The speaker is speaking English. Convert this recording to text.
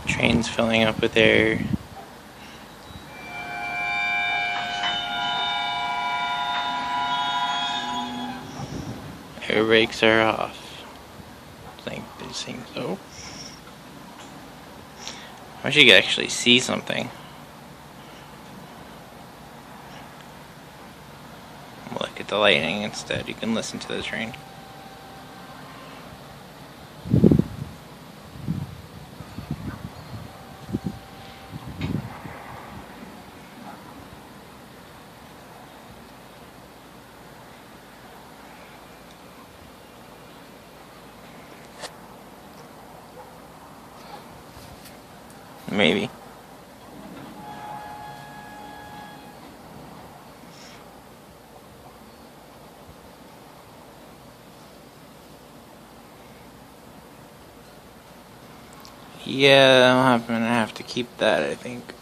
Train's filling up with air. Air brakes are off. I think so. I wish you could actually see something. Look at the lightning instead. You can listen to the train. Maybe. Yeah, I'm gonna have to keep that, I think.